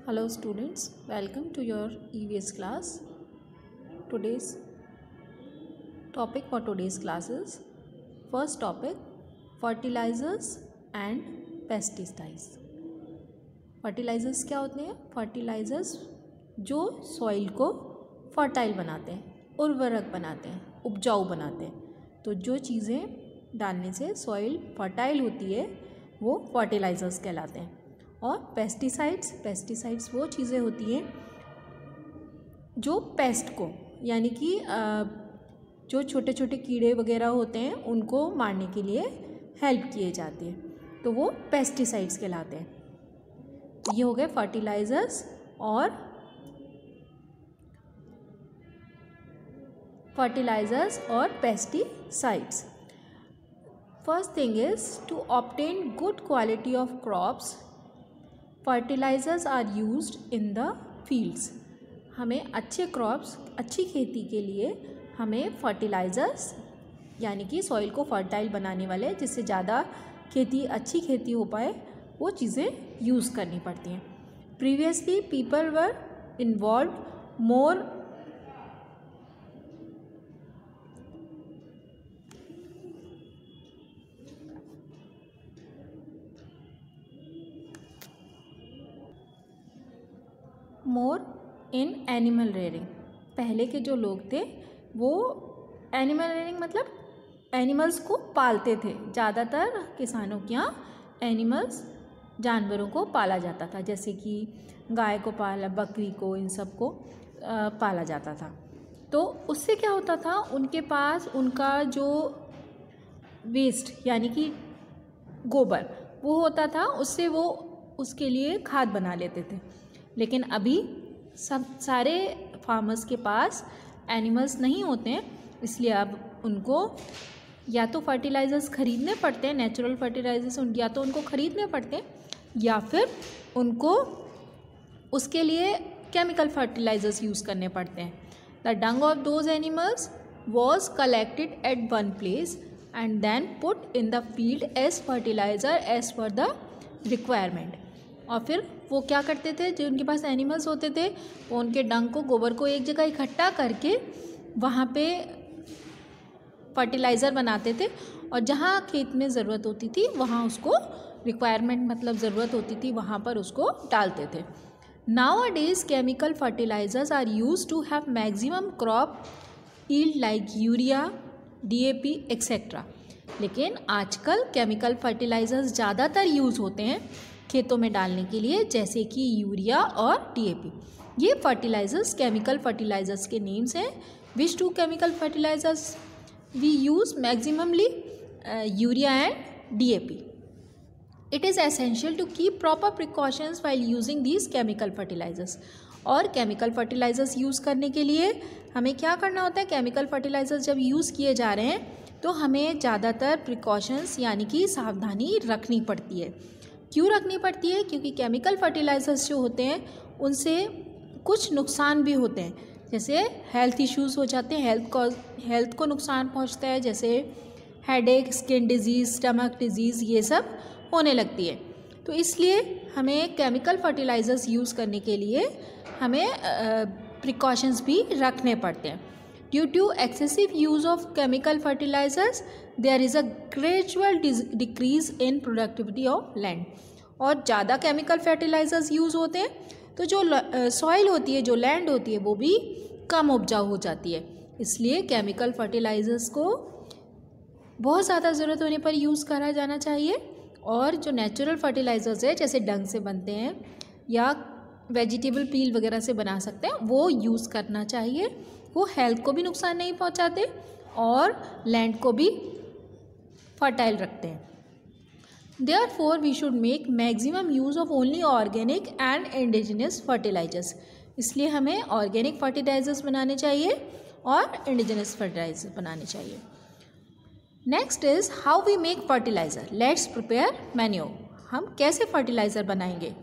Hello students, welcome to your EVS class. Today's topic for today's class is first topic fertilizers and pesticides. Fertilizers क्या होते हैं? Fertilisers जो soil को fertile बनाते हैं, उर्वरक बनाते हैं, उपजाऊ बनाते हैं। तो जो चीज़ें डालने से सॉइल फर्टाइल होती है वो फर्टिलाइज़र्स कहलाते हैं। और पेस्टिसाइड्स वो चीज़ें होती हैं जो पेस्ट को यानी कि जो छोटे छोटे कीड़े वगैरह होते हैं उनको मारने के लिए हेल्प किए जाते हैं, तो वो पेस्टिसाइड्स कहलाते हैं। ये हो गए फर्टिलाइज़र्स और pesticides. First thing is to obtain good quality of crops fertilizers are used in the fields. हमें अच्छे क्रॉप्स, अच्छी खेती के लिए हमें फर्टिलाइज़र्स यानी कि सॉइल को फर्टाइल बनाने वाले, जिससे ज़्यादा अच्छी खेती हो पाए, वो चीज़ें यूज़ करनी पड़ती हैं। Previously people were involve more in animal rearing. पहले के जो लोग थे वो एनिमल रेयरिंग मतलब एनिमल्स को पालते थे। ज़्यादातर किसानों के यहाँ एनिमल्स, जानवरों को पाला जाता था, जैसे कि गाय को पाला, बकरी को, इन सब को पाला जाता था। तो उससे क्या होता था, उनके पास उनका जो वेस्ट यानी कि गोबर वो होता था, उससे वो उसके लिए खाद बना लेते थे। लेकिन अभी सारे फार्मर्स के पास एनिमल्स नहीं होते हैं, इसलिए अब उनको या तो फर्टिलाइज़र्स ख़रीदने पड़ते हैं, नेचुरल फर्टिलाइज़र्स या तो उनको ख़रीदने पड़ते हैं, या फिर उनको उसके लिए केमिकल फर्टिलाइज़र्स यूज़ करने पड़ते हैं। The dung of those animals was collected at one place and then put in the field as fertilizer as per the requirement. और फिर वो क्या करते थे, जो उनके पास एनिमल्स होते थे वो उनके डंग को, गोबर को एक जगह इकट्ठा करके वहाँ पे फर्टिलाइज़र बनाते थे, और जहाँ खेत में ज़रूरत होती थी वहाँ उसको रिक्वायरमेंट मतलब ज़रूरत होती थी वहाँ पर उसको डालते थे। Nowadays chemical fertilizers are used to have maximum crop yield like urea, DAP etcetera. लेकिन आजकल केमिकल फर्टिलाइज़र्स ज़्यादातर यूज़ होते हैं खेतों में डालने के लिए, जैसे कि यूरिया और DAP। ये फर्टिलाइज़र्स केमिकल फर्टिलाइज़र्स के नेम्स हैं। Which two chemical fertilisers we use maximumly urea and DAP। It is essential to keep proper precautions while using these chemical fertilisers. और केमिकल फर्टिलाइज़र्स यूज़ करने के लिए हमें क्या करना होता है, केमिकल फर्टिलाइज़र्स जब यूज़ किए जा रहे हैं तो हमें ज़्यादातर प्रिकॉशंस यानी कि सावधानी रखनी पड़ती है। क्यों रखनी पड़ती है? क्योंकि केमिकल फर्टिलाइज़र्स जो होते हैं उनसे कुछ नुकसान भी होते हैं, जैसे हेल्थ इश्यूज़ हो जाते हैं, हेल्थ को नुकसान पहुंचता है, जैसे headache, skin disease, stomach disease, ये सब होने लगती है। तो इसलिए हमें केमिकल फर्टिलाइज़र्स यूज़ करने के लिए हमें प्रिकॉशंस भी रखने पड़ते हैं। Due to excessive use of chemical fertilizers there is a gradual decrease in productivity of land. और ज़्यादा केमिकल फर्टिलाइज़र्स यूज़ होते हैं तो जो सॉइल होती है, जो लैंड होती है, वो भी कम उपजाऊ हो जाती है। इसलिए केमिकल फर्टिलाइज़र्स को बहुत ज़्यादा ज़रूरत होने पर यूज़ करा जाना चाहिए, और जो नेचुरल फर्टिलाइज़र्स है, जैसे डंग से बनते हैं या वेजिटेबल पील वगैरह से बना सकते हैं, वो यूज़ करना चाहिए। वो हेल्थ को भी नुकसान नहीं पहुंचाते और लैंड को भी फर्टाइल रखते हैं। Therefore, we should make maximum use of only organic and indigenous fertilizers। इसलिए हमें ऑर्गेनिक फर्टिलाइज़र्स बनाने चाहिए और इंडिजिनस फर्टिलाइज़र बनाने चाहिए। Next is how we make fertiliser. Let's prepare manure. हम कैसे फर्टिलाइज़र बनाएंगे?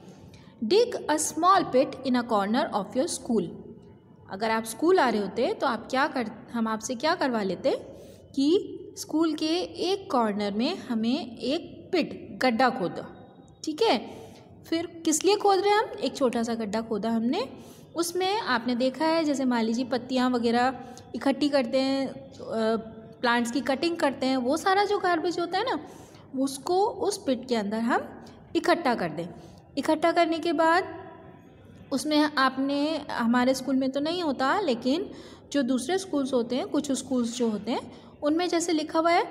Dig a small pit in a corner of your school. अगर आप स्कूल आ रहे होते तो हम आपसे क्या करवा लेते कि स्कूल के एक कॉर्नर में हमें एक पिट, गड्ढा खोदा, ठीक है। फिर किस लिए खोद रहे हैं हम, एक छोटा सा गड्ढा खोदा हमने, उसमें आपने देखा है जैसे मान लीजिए पत्तियाँ वगैरह इकट्ठी करते हैं, प्लांट्स की कटिंग करते हैं, वो सारा जो गार्बेज होता है ना उसको उस पिट के अंदर हम इकट्ठा कर दें। इकट्ठा करने के बाद उसमें आपने, हमारे स्कूल में तो नहीं होता लेकिन जो दूसरे स्कूल्स होते हैं, कुछ स्कूल्स जो होते हैं उनमें जैसे लिखा हुआ है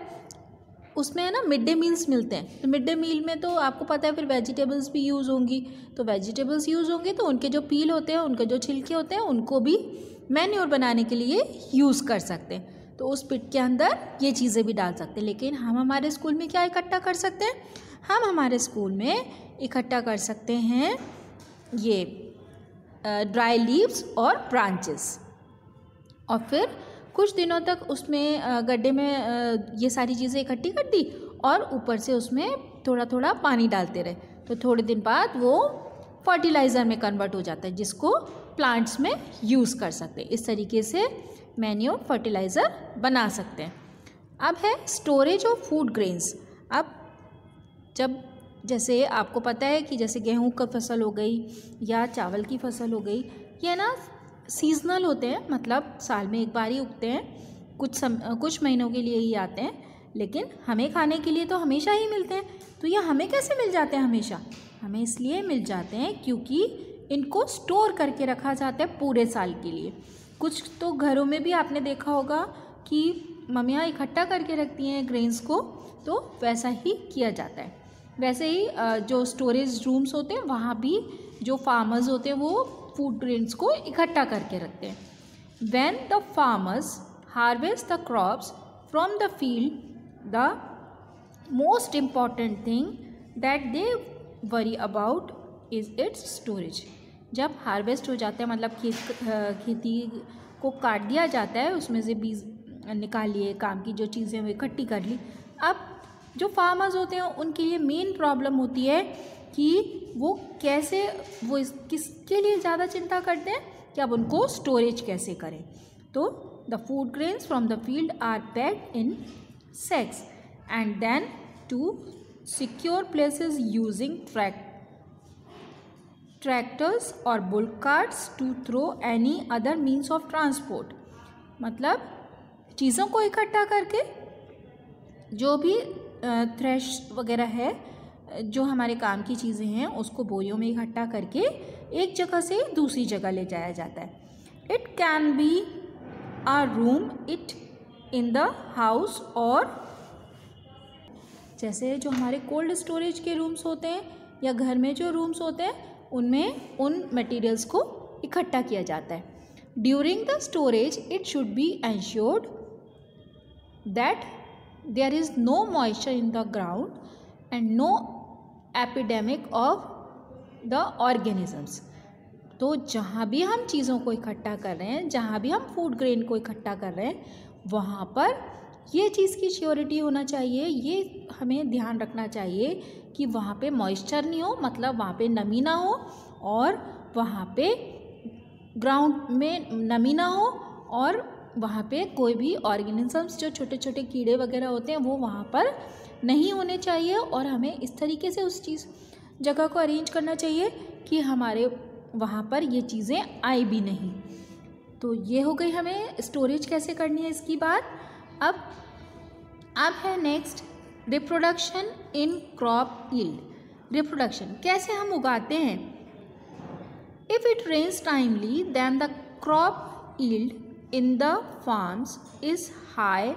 उसमें है ना मिड डे मील्स मिलते हैं। तो मिड डे मील में तो आपको पता है फिर वेजिटेबल्स भी यूज़ होंगी, तो वेजिटेबल्स यूज़ होंगे तो उनके जो पील होते हैं, उनके जो छिलके होते हैं, उनको भी मैन्योर बनाने के लिए यूज़ कर सकते हैं। तो उस पिट के अंदर ये चीज़ें भी डाल सकते हैं। लेकिन हम हमारे स्कूल में क्या इकट्ठा कर सकते हैं, हम हमारे स्कूल में इकट्ठा कर सकते हैं ये ड्राई लीव्स और ब्रांचेस, और फिर कुछ दिनों तक उसमें गड्ढे में ये सारी चीज़ें इकट्ठी कर दी और ऊपर से उसमें थोड़ा थोड़ा पानी डालते रहे, तो थोड़े दिन बाद वो फर्टिलाइज़र में कन्वर्ट हो जाता है जिसको प्लांट्स में यूज़ कर सकते हैं। इस तरीके से मैन्योर फर्टिलाइज़र बना सकते हैं। अब है स्टोरेज ऑफ फूड ग्रेन्स। अब जब जैसे आपको पता है कि जैसे गेहूं की फसल हो गई या चावल की फसल हो गई, ये ना सीजनल होते हैं, मतलब साल में एक बार ही उगते हैं, कुछ महीनों के लिए ही आते हैं, लेकिन हमें खाने के लिए तो हमेशा ही मिलते हैं। तो ये हमें कैसे मिल जाते हैं हमेशा, हमें इसलिए मिल जाते हैं क्योंकि इनको स्टोर करके रखा जाता है पूरे साल के लिए। कुछ तो घरों में भी आपने देखा होगा कि मम्मियाँ इकट्ठा करके रखती हैं ग्रेन्स को, तो वैसा ही किया जाता है। वैसे ही जो स्टोरेज रूम्स होते हैं वहाँ भी जो फार्मर्स होते हैं वो फूड ग्रेन्स को इकट्ठा करके रखते हैं। When the farmers harvest the crops from the field, the most important thing that they worry about is its storage. जब हार्वेस्ट हो जाता है, मतलब खेती को काट दिया जाता है, उसमें से बीज निकाल लिए, काम की जो चीज़ें वो इकट्ठी कर ली। अब जो फार्मर्स होते हैं उनके लिए मेन प्रॉब्लम होती है कि वो कैसे, वो किसके लिए ज़्यादा चिंता करते हैं कि अब उनको स्टोरेज कैसे करें। तो the food grains from the field are packed in sacks and then to secure places using tractors और bullock carts to through any other means of transport. मतलब चीज़ों को इकट्ठा करके, जो भी थ्रेश वगैरह है, जो हमारे काम की चीज़ें हैं, उसको बोरियों में इकट्ठा करके एक जगह से दूसरी जगह ले जाया जाता है। It can be a room it in the house, और जैसे जो हमारे कोल्ड स्टोरेज के रूम्स होते हैं या घर में जो रूम्स होते हैं उनमें उन मटेरियल्स को इकट्ठा किया जाता है। During the storage it should be ensured that there is no moisture in the ground and no epidemic of the organisms। तो जहाँ भी हम चीज़ों को इकट्ठा कर रहे हैं, जहाँ भी हम फूड ग्रेन को इकट्ठा कर रहे हैं, वहाँ पर ये चीज़ की श्योरिटी होना चाहिए, ये हमें ध्यान रखना चाहिए कि वहाँ पे मॉइस्चर नहीं हो, मतलब वहाँ पे नमी ना हो, और वहाँ पे ग्राउंड में नमी ना हो, और वहाँ पे कोई भी ऑर्गेनिजम्स, जो छोटे छोटे कीड़े वगैरह होते हैं, वो वहाँ पर नहीं होने चाहिए। और हमें इस तरीके से उस जगह को अरेंज करना चाहिए कि हमारे वहाँ पर ये चीज़ें आए भी नहीं। तो ये हो गई हमें स्टोरेज कैसे करनी है इसकी बात। अब है next reproduction in crop yield. Reproduction कैसे हम उगाते हैं। If it rains timely then the crop yield in the farms is high.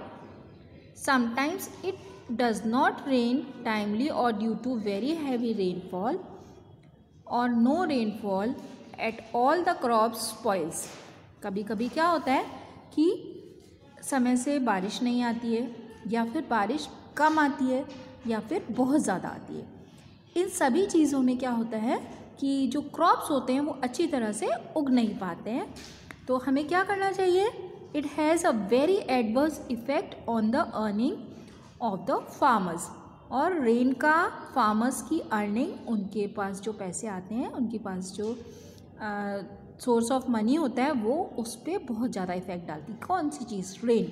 Sometimes it does not rain timely or due to very heavy rainfall or no rainfall at all the crops spoils। कभी कभी क्या होता है कि समय से बारिश नहीं आती है, या फिर बारिश कम आती है, या फिर बहुत ज़्यादा आती है। इन सभी चीज़ों में क्या होता है कि जो क्रॉप्स होते हैं वो अच्छी तरह से उग नहीं पाते हैं। तो हमें क्या करना चाहिए। It has a very adverse effect on the earning of the farmers. और रेन का फार्मर्स की अर्निंग, उनके पास जो पैसे आते हैं, उनके पास जो सोर्स ऑफ मनी होता है, वो उस पर बहुत ज़्यादा इफ़ेक्ट डालती है। कौन सी चीज़, रेन।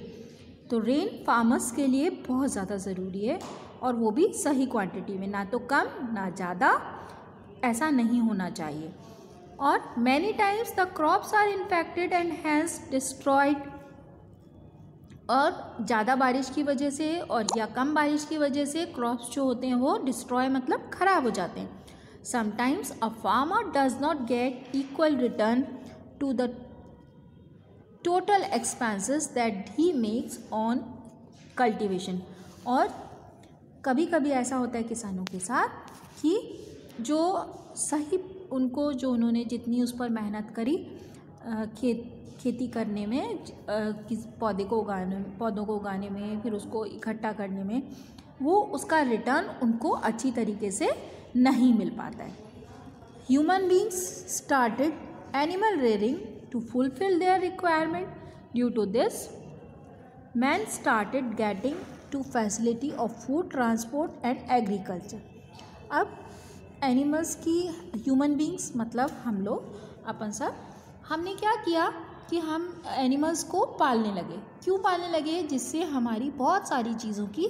तो रेन फार्मर्स के लिए बहुत ज़्यादा ज़रूरी है, और वो भी सही क्वांटिटी में, ना तो कम ना ज़्यादा, ऐसा नहीं होना चाहिए। और many times the crops are infected and has destroyed, और ज़्यादा बारिश की वजह से और या कम बारिश की वजह से क्रॉप्स जो होते हैं वो डिस्ट्रॉय मतलब ख़राब हो जाते हैं। Sometimes a farmer does not get equal return to the total expenses that he makes on cultivation. और कभी कभी ऐसा होता है किसानों के साथ कि जो सही उनको जो उन्होंने जितनी उस पर मेहनत करी खेती करने में, किस पौधों को उगाने में, फिर उसको इकट्ठा करने में, वो उसका रिटर्न उनको अच्छी तरीके से नहीं मिल पाता है। Human beings started animal rearing to fulfil their requirement. Due to this man started getting to facility of food transport and agriculture. अब एनिमल्स की, ह्यूमन बींग्स मतलब हम लोग, अपन सब, हमने क्या किया कि हम एनिमल्स को पालने लगे। क्यों पालने लगे? जिससे हमारी बहुत सारी चीज़ों की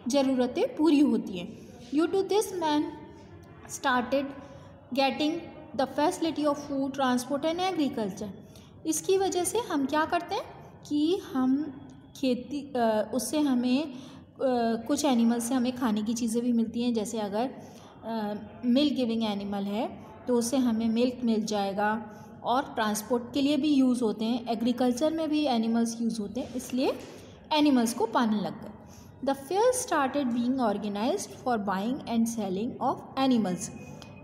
ज़रूरतें पूरी होती हैं। Due to this man started getting the facility of food transport and agriculture. इसकी वजह से हम क्या करते हैं कि हम खेती, उससे हमें कुछ एनिमल से हमें खाने की चीज़ें भी मिलती हैं। जैसे अगर मिल्क गिविंग एनिमल है तो उससे हमें मिल्क मिल जाएगा, और ट्रांसपोर्ट के लिए भी यूज़ होते हैं। एग्रीकल्चर में भी एनिमल्स यूज़ होते हैं, इसलिए एनिमल्स को पालने लग गए। The fair started being organised for buying and selling of animals.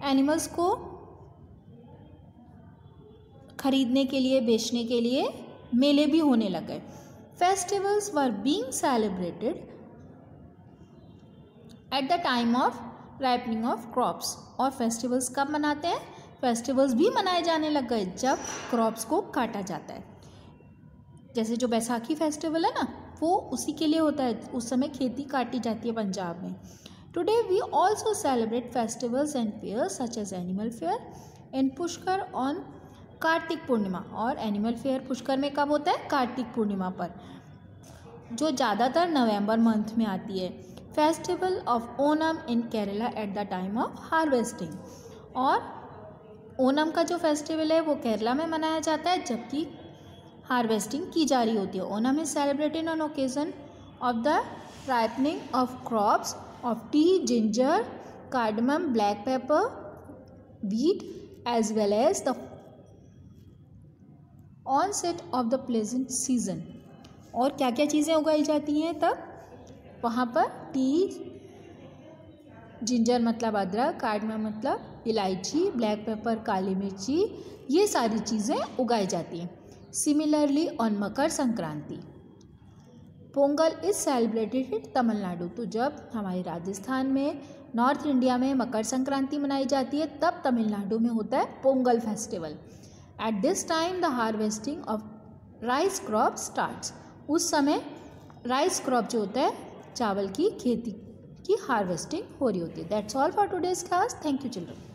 Animals को खरीदने के लिए, बेचने के लिए मेले भी होने लग गए। Festivals were being celebrated at the time of ripening of crops. और फेस्टिवल्स कब मनाते हैं? फेस्टिवल्स भी मनाए जाने लग गए जब क्रॉप्स को काटा जाता है। जैसे जो बैसाखी फेस्टिवल है ना, वो उसी के लिए होता है, उस समय खेती काटी जाती है पंजाब में। Today we also celebrate festivals and fairs such as animal fair in Pushkar on Kartik Purnima. और एनिमल फेयर पुष्कर में कब होता है? कार्तिक पूर्णिमा पर, जो ज़्यादातर नवंबर मंथ में आती है। Festival of Onam in Kerala at the time of harvesting. और ओनम का जो फेस्टिवल है वो केरला में मनाया जाता है जबकि हार्वेस्टिंग की जा रही होती है। Onam is celebrated on occasion of the ripening of crops of T, ginger, cardamom, black pepper, wheat as well as the onset of the pleasant season। और क्या क्या चीज़ें उगाई जाती हैं तब वहाँ पर? टी, जिंजर मतलब अदरक, कार्डमम मतलब इलायची, ब्लैक पेपर काली मिर्ची, ये सारी चीज़ें उगाई जाती हैं। Similarly on Makar Sankranti Pongal is celebrated in Tamil Nadu. तो जब हमारे राजस्थान में, नॉर्थ इंडिया में मकर संक्रांति मनाई जाती है, तब तमिलनाडु में होता है Pongal festival. At this time the harvesting of rice crop starts. उस समय राइस क्रॉप जो होता है, चावल की खेती की हार्वेस्टिंग हो रही होती है। That's all for today's class. Thank you children.